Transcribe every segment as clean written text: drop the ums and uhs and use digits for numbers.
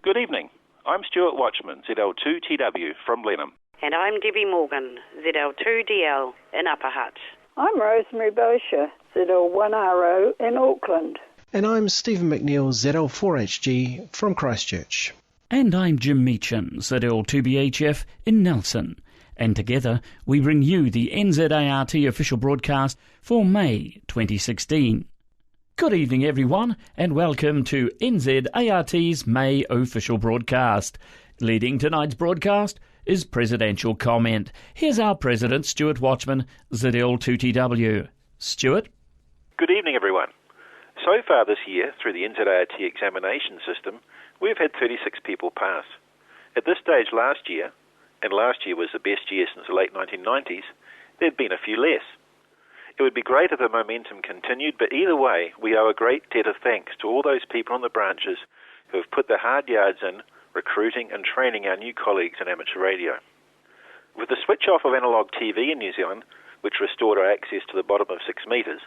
Good evening. I'm Stuart Watchman, ZL2TW from Blenheim. And I'm Debby Morgan, ZL2DL in Upper Hutt. I'm Rosemary Boshier, ZL1RO in Auckland. And I'm Stephen McNeill, ZL4HG from Christchurch. And I'm Jim Meachen, ZL2BHF in Nelson. And together we bring you the NZART official broadcast for May 2016. Good evening everyone, and welcome to NZART's May official broadcast. Leading tonight's broadcast is Presidential Comment. Here's our President, Stuart Watchman, ZL2TW. Stuart? Good evening, everyone. So far this year, through the NZART examination system, we've had 36 people pass. At this stage last year, and last year was the best year since the late 1990s, there'd been a few less. It would be great if the momentum continued, but either way, we owe a great debt of thanks to all those people on the branches who have put their hard yards in, recruiting and training our new colleagues in amateur radio. With the switch off of analogue TV in New Zealand, which restored our access to the bottom of 6 metres,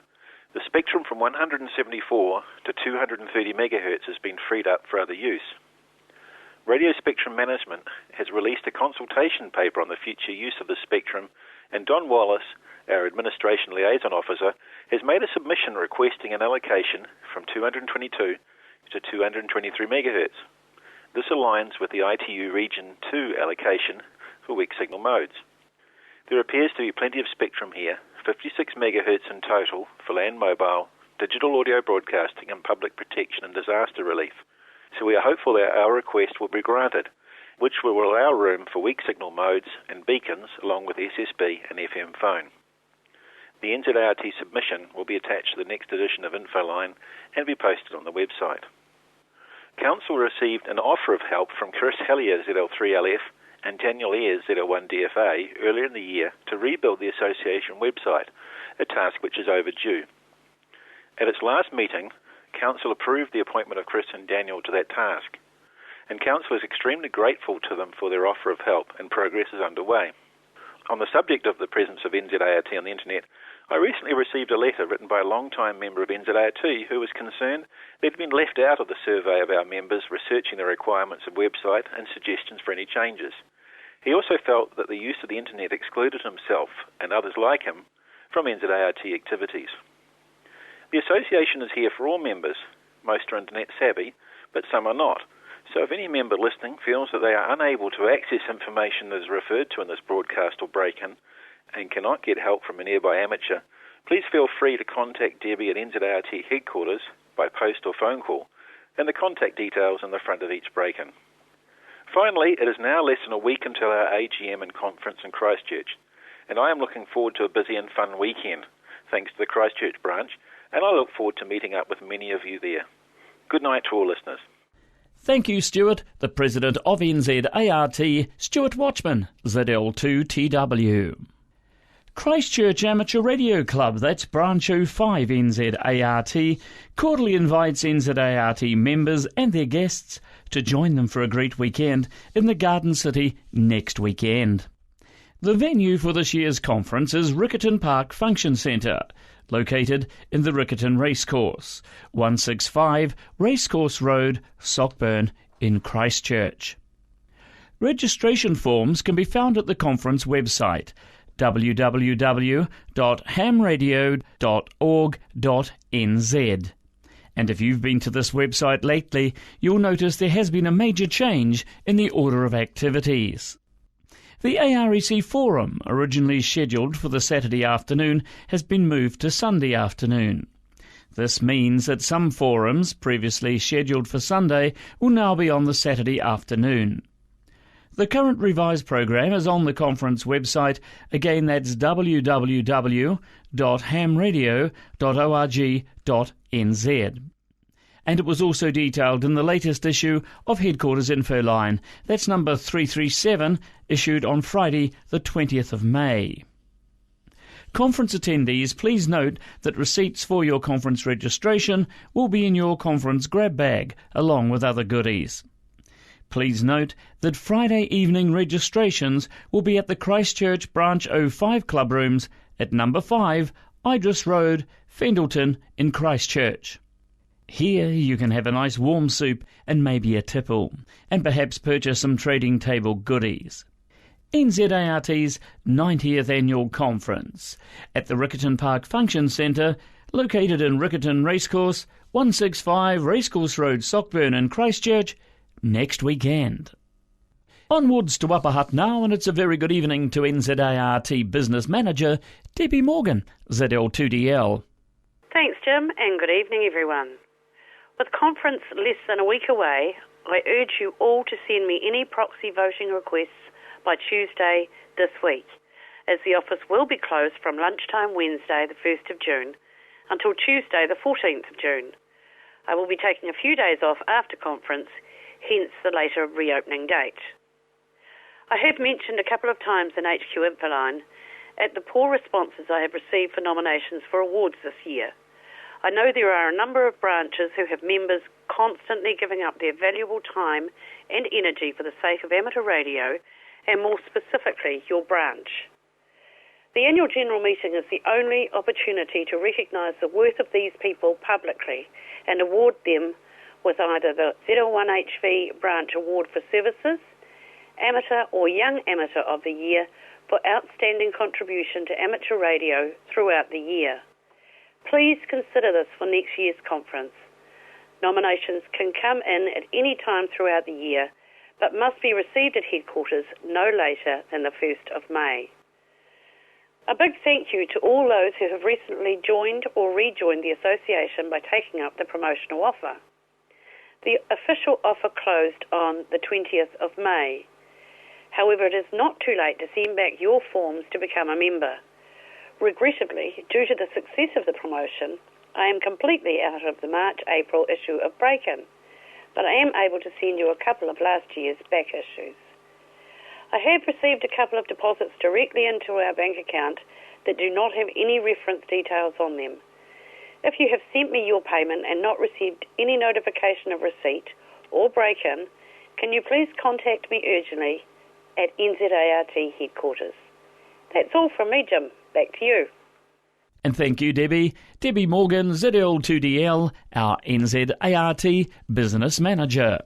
the spectrum from 174 to 230 megahertz has been freed up for other use. Radio Spectrum Management has released a consultation paper on the future use of the spectrum, and Don Wallace, our Administration Liaison Officer, has made a submission requesting an allocation from 222 to 223 megahertz. This aligns with the ITU Region 2 allocation for weak signal modes. There appears to be plenty of spectrum here, 56 megahertz in total for land mobile, digital audio broadcasting and public protection and disaster relief. So we are hopeful that our request will be granted, which will allow room for weak signal modes and beacons along with SSB and FM phone. The NZART submission will be attached to the next edition of Infoline and be posted on the website. Council received an offer of help from Chris Hellier, ZL3LF, and Daniel Ayres, ZL1DFA, earlier in the year to rebuild the association website, a task which is overdue. At its last meeting, Council approved the appointment of Chris and Daniel to that task, and Council is extremely grateful to them for their offer of help, and progress is underway. On the subject of the presence of NZART on the internet, I recently received a letter written by a long-time member of NZART who was concerned they'd been left out of the survey of our members researching the requirements of website and suggestions for any changes. He also felt that the use of the internet excluded himself and others like him from NZART activities. The association is here for all members. Most are internet savvy, but some are not. So if any member listening feels that they are unable to access information that is referred to in this broadcast or break-in and cannot get help from a nearby amateur, please feel free to contact Debby at NZART headquarters by post or phone call, and the contact details in the front of each break-in. Finally, it is now less than a week until our AGM and conference in Christchurch, and I am looking forward to a busy and fun weekend, thanks to the Christchurch branch, and I look forward to meeting up with many of you there. Good night to all listeners. Thank you, Stuart. The President of NZART, Stuart Watchman, ZL2TW. Christchurch Amateur Radio Club, that's Branch 05 NZART, cordially invites NZART members and their guests to join them for a great weekend in the Garden City next weekend. The venue for this year's conference is Riccarton Park Function Centre, located in the Riccarton Racecourse, 165 Racecourse Road, Sockburn in Christchurch. Registration forms can be found at the conference website, www.hamradio.org.nz. And if you've been to this website lately, you'll notice there has been a major change in the order of activities. The AREC Forum, originally scheduled for the Saturday afternoon, has been moved to Sunday afternoon. This means that some forums, previously scheduled for Sunday, will now be on the Saturday afternoon. The current revised program is on the conference website. Again, that's www.hamradio.org.nz. And it was also detailed in the latest issue of Headquarters Infoline. That's number 337, issued on Friday, the 20th of May. Conference attendees, please note that receipts for your conference registration will be in your conference grab bag, along with other goodies. Please note that Friday evening registrations will be at the Christchurch Branch 05 Club Rooms at number 5, Idris Road, Fendleton in Christchurch. Here you can have a nice warm soup and maybe a tipple, and perhaps purchase some trading table goodies. NZART's 90th Annual Conference at the Riccarton Park Function Centre, located in Riccarton Racecourse, 165 Racecourse Road, Sockburn in Christchurch, next weekend. Onwards to Upper Hutt now, and it's a very good evening to NZART Business Manager Debby Morgan, ZL2DL. Thanks, Jim, and good evening, everyone. With conference less than a week away, I urge you all to send me any proxy voting requests by Tuesday this week, as the office will be closed from lunchtime Wednesday the 1st of June until Tuesday the 14th of June. I will be taking a few days off after conference, hence the later reopening date. I have mentioned a couple of times in HQ Infoline at the poor responses I have received for nominations for awards this year. I know there are a number of branches who have members constantly giving up their valuable time and energy for the sake of amateur radio, and more specifically, your branch. The annual general meeting is the only opportunity to recognise the worth of these people publicly and award them with either the ZL1HV Branch Award for Services, Amateur or Young Amateur of the Year for outstanding contribution to amateur radio throughout the year. Please consider this for next year's conference. Nominations can come in at any time throughout the year, but must be received at headquarters no later than the 1st of May. A big thank you to all those who have recently joined or rejoined the association by taking up the promotional offer. The official offer closed on the 20th of May. However, it is not too late to send back your forms to become a member. Regrettably, due to the success of the promotion, I am completely out of the March-April issue of Break-In, but I am able to send you a couple of last year's back issues. I have received a couple of deposits directly into our bank account that do not have any reference details on them. If you have sent me your payment and not received any notification of receipt or break-in, can you please contact me urgently at NZART headquarters. That's all from me, Jim. Back to you. And thank you, Debbie. Debby Morgan, ZL2DL, our NZART Business Manager.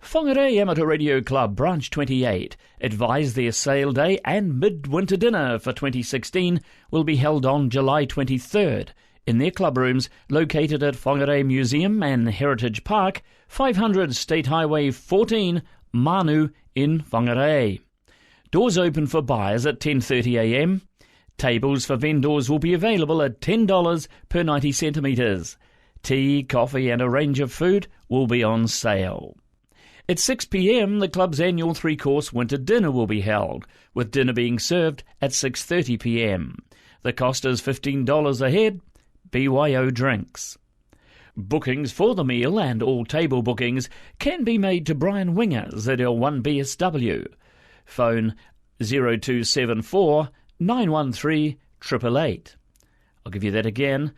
Whangarei Amateur Radio Club Branch 28 advised their sale day and midwinter dinner for 2016 will be held on July 23rd in their club rooms located at Whangarei Museum and Heritage Park, 500 State Highway 14, Manu in Whangarei. Doors open for buyers at 10:30 a.m. Tables for vendors will be available at $10 per 90 centimetres. Tea, coffee and a range of food will be on sale. At 6 p.m, the club's annual 3-course winter dinner will be held, with dinner being served at 6:30 p.m. The cost is $15 a head, BYO drinks. Bookings for the meal and all table bookings can be made to Brian Winger, ZL1BSW. Phone 0274 913 888. I'll give you that again,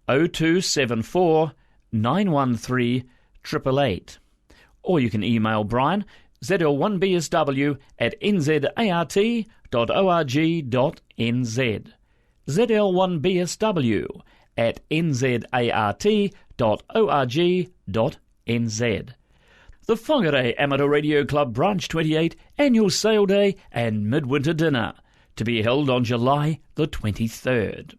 0274 913 888. Or you can email Brian, ZL1BSW at nzart.org.nz. ZL1BSW at nzart.org.nz. The Whangarei Amateur Radio Club Branch 28 Annual Sale Day and Midwinter Dinner, to be held on July the 23rd.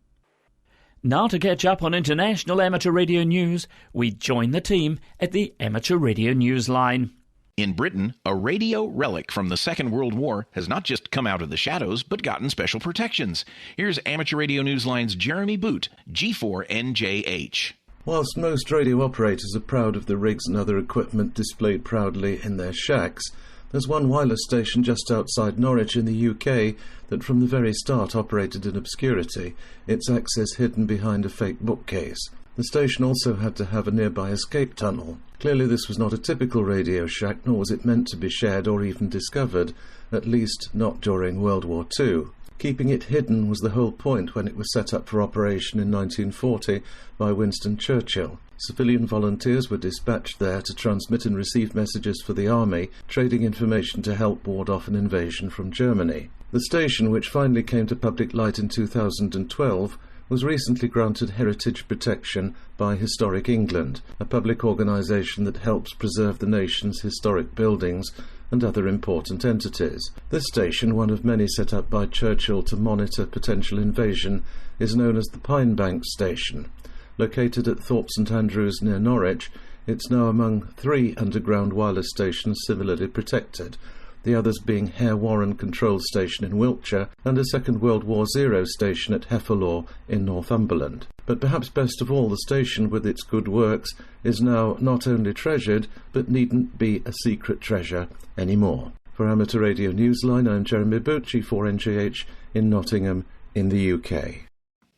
Now to catch up on international amateur radio news, we join the team at the Amateur Radio Newsline. In Britain, a radio relic from the Second World War has not just come out of the shadows, but gotten special protections. Here's Amateur Radio Newsline's Jeremy Boot, G4NJH. Whilst most radio operators are proud of the rigs and other equipment displayed proudly in their shacks, there's one wireless station just outside Norwich in the UK that from the very start operated in obscurity, its access hidden behind a fake bookcase. The station also had to have a nearby escape tunnel. Clearly this was not a typical radio shack, nor was it meant to be shared or even discovered, at least not during World War II. Keeping it hidden was the whole point when it was set up for operation in 1940 by Winston Churchill. Civilian volunteers were dispatched there to transmit and receive messages for the army, trading information to help ward off an invasion from Germany. The station, which finally came to public light in 2012, was recently granted heritage protection by Historic England, a public organisation that helps preserve the nation's historic buildings and other important entities. This station, one of many set up by Churchill to monitor potential invasion, is known as the Pine Bank Station. Located at Thorpe St Andrews near Norwich, it's now among 3 underground wireless stations similarly protected, the others being Hare Warren Control Station in Wiltshire and a Second World War Zero station at Heffelaw in Northumberland. But perhaps best of all, the station, with its good works, is now not only treasured, but needn't be a secret treasure anymore. For Amateur Radio Newsline, I'm Jeremy Boot, G4NJH in Nottingham in the UK.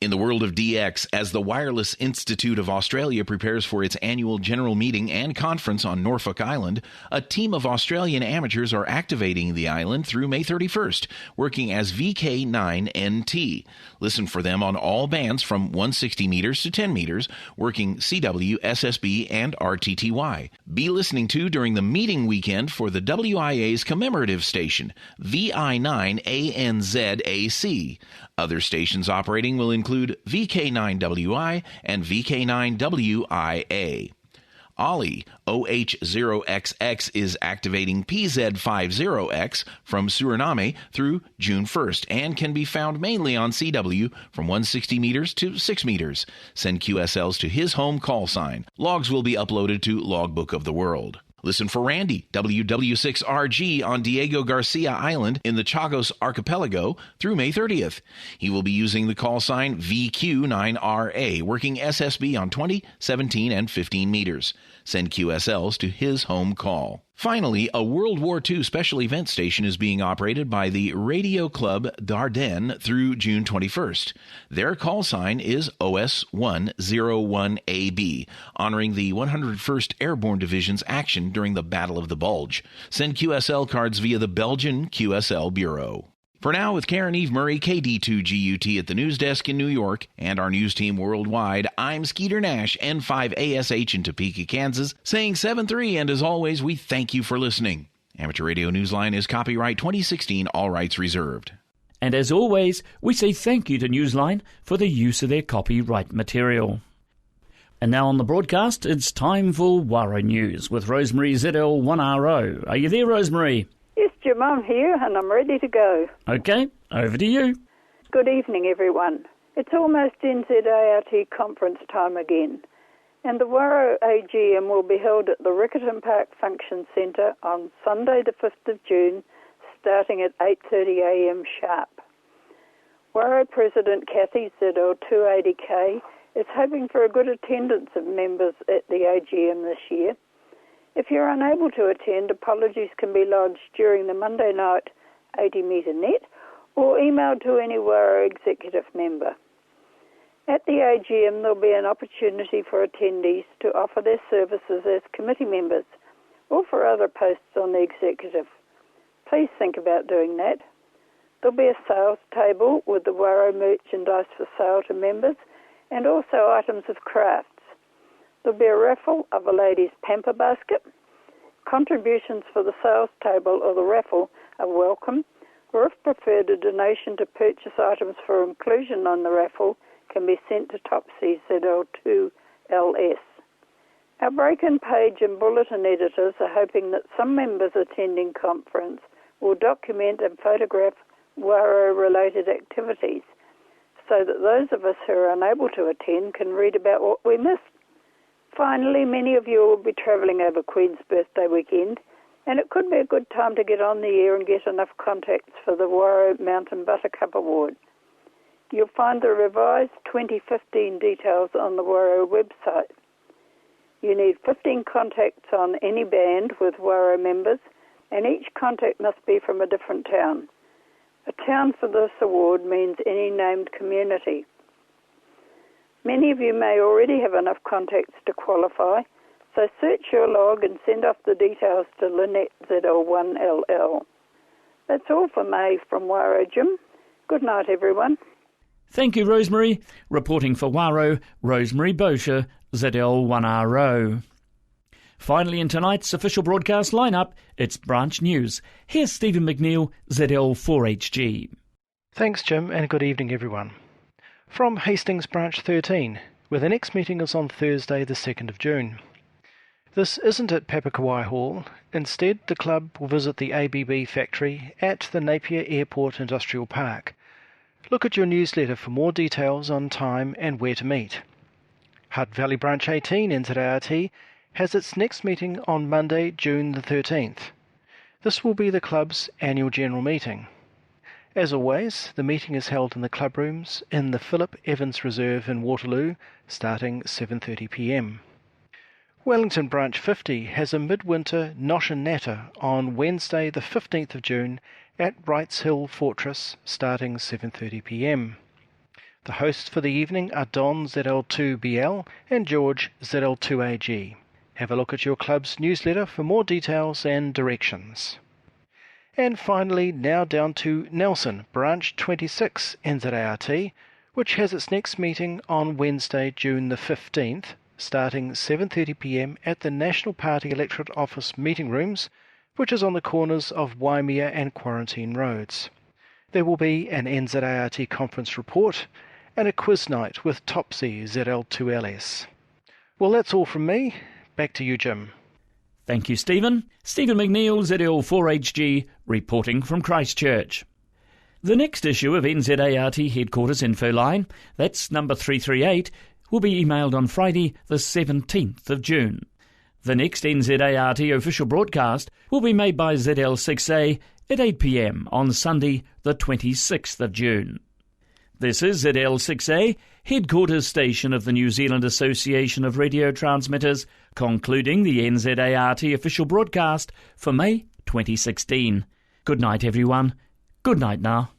In the world of DX, as the Wireless Institute of Australia prepares for its annual general meeting and conference on Norfolk Island, a team of Australian amateurs are activating the island through May 31st, working as VK9NT. Listen for them on all bands from 160 meters to 10 meters, working CW, SSB, and RTTY. Be listening to during the meeting weekend for the WIA's commemorative station, VI9ANZAC. Other stations operating will include VK9WI and VK9WIA. Ollie OH0XX is activating PZ50X from Suriname through June 1st and can be found mainly on CW from 160 meters to 6 meters. Send QSLs to his home call sign. Logs will be uploaded to Logbook of the World. Listen for Randy, WW6RG, on Diego Garcia Island in the Chagos Archipelago through May 30th. He will be using the call sign VQ9RA, working SSB on 20, 17, and 15 meters. Send QSLs to his home call. Finally, a World War II special event station is being operated by the Radio Club d'Ardennes through June 21st. Their call sign is OS101AB, honoring the 101st Airborne Division's action during the Battle of the Bulge. Send QSL cards via the Belgian QSL Bureau. For now, with Karen Eve Murray, KD2GUT at the news desk in New York, and our news team worldwide, I'm Skeeter Nash, N5ASH in Topeka, Kansas, saying 7-3, and as always, we thank you for listening. Amateur Radio Newsline is copyright 2016, all rights reserved. And as always, we say thank you to Newsline for the use of their copyright material. And now on the broadcast, it's time for Warrow News with Rosemary ZL1RO. Are you there, Rosemary? Yes, Jim, I'm here and I'm ready to go. Okay, over to you. Good evening, everyone. It's almost NZART conference time again, and the Warrow AGM will be held at the Riccarton Park Function Centre on Sunday the 5th of June, starting at 8:30am sharp. Warrow President Kathy ZL280K is hoping for a good attendance of members at the AGM this year. If you're unable to attend, apologies can be lodged during the Monday night 80-metre net or emailed to any Warrow executive member. At the AGM, there'll be an opportunity for attendees to offer their services as committee members or for other posts on the executive. Please think about doing that. There'll be a sales table with the Warrow merchandise for sale to members and also items of crafts. There'll be a raffle of a ladies' pamper basket. Contributions for the sales table or the raffle are welcome, or if preferred, a donation to purchase items for inclusion on the raffle can be sent to Topsy ZL2LS. Our break-in page and bulletin editors are hoping that some members attending conference will document and photograph Warrow-related activities so that those of us who are unable to attend can read about what we missed. Finally, many of you will be travelling over Queen's birthday weekend, and it could be a good time to get on the air and get enough contacts for the Warrow Mountain Buttercup Award. You'll find the revised 2015 details on the Warrow website. You need 15 contacts on any band with Warrow members, and each contact must be from a different town. A town for this award means any named community. Many of you may already have enough contacts to qualify, so search your log and send off the details to Lynette ZL1LL. That's all for May from Warrow, Jim. Good night, everyone. Thank you, Rosemary. Reporting for Warrow, Rosemary Boshier, ZL1RO. Finally, in tonight's official broadcast lineup, it's Branch News. Here's Stephen McNeill, ZL4HG. Thanks, Jim, and good evening, everyone. From Hastings Branch 13, where the next meeting is on Thursday the 2nd of June. This isn't at Papakawai Hall. Instead, the club will visit the ABB factory at the Napier Airport Industrial Park. Look at your newsletter for more details on time and where to meet. Hutt Valley Branch 18 NZART has its next meeting on Monday, June the 13th. This will be the club's annual general meeting. As always, the meeting is held in the club rooms in the Philip Evans Reserve in Waterloo, starting 7:30 p.m. Wellington Branch 50 has a midwinter Nosh and Natter on Wednesday the 15th of June at Wrights Hill Fortress, starting 7:30 p.m. The hosts for the evening are Don ZL2BL and George ZL2AG. Have a look at your club's newsletter for more details and directions. And finally, now down to Nelson, Branch 26 NZART, which has its next meeting on Wednesday, June the 15th, starting 7:30 p.m. at the National Party Electorate Office meeting rooms, which is on the corners of Waimea and Quarantine Roads. There will be an NZART conference report and a quiz night with Topsy ZL2LS. Well, that's all from me. Back to you, Jim. Thank you, Stephen. Stephen McNeill, ZL4HG, reporting from Christchurch. The next issue of NZART Headquarters Info Line, that's number 338, will be emailed on Friday the 17th of June. The next NZART official broadcast will be made by ZL6A at 8 p.m. on Sunday the 26th of June. This is ZL6A, headquarters station of the New Zealand Association of Radio Transmitters, concluding the NZART official broadcast for May 2016. Good night, everyone. Good night now.